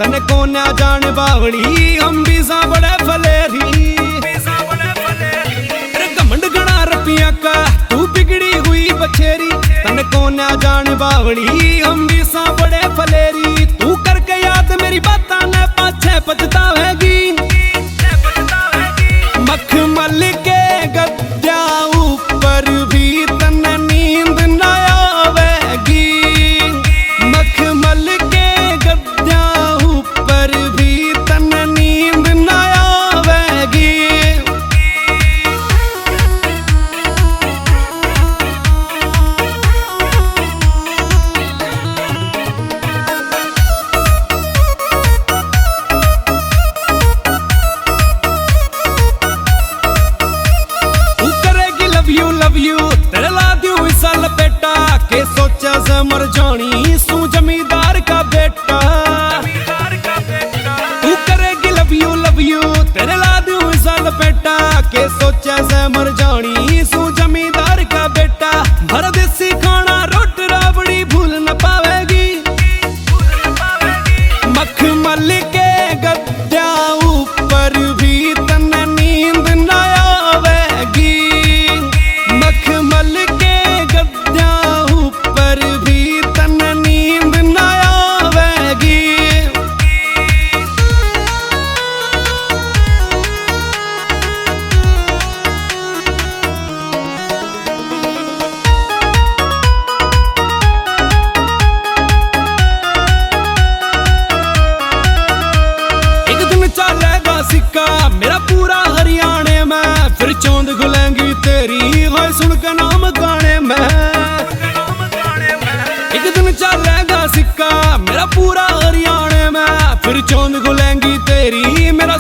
तने को ना जान बावड़ी हम भी सा बड़े फलेरी। घमंड गणा रुपया का तू बिगड़ी हुई बछेरी, तने को ना जान बावड़ी हम भी सा बड़े फलेरी। तू करके याद मेरी बात ने पाछे पछतावेगी। मखमल के गद्या ऊपर भी तने नींद न आवेगी। मखमल के गद्या ऊपर भी तने नींद न आवेगी। लव यू तेरे ला दूं इस लपेटा के सोचा से मर जानी सू जमींदार का बेटा। तू करेगी लव यू तेरे ला दूं इस लपेटा के सोचा से मर जानी सू जमींदार का बेटा। भर देसी खाना रोट राबड़ी भूल न पावेगी। मखमल के गद्या ऊपर भी तन्ने नींद न आवेगी। मखमल के गद्या ऊपर भी तन्ने नींद न आवेगी। एक दिन चलेगा सिक्का मेरा पूरा हरियाणे में, फिर चौंद खुलेंगी तेरी होए सुन के नाम गाने में। एक दिन चलेगा सिक्का मेरा पूरा हरियाणे में, फिर चौंद खुलेंगी तेरी मेरा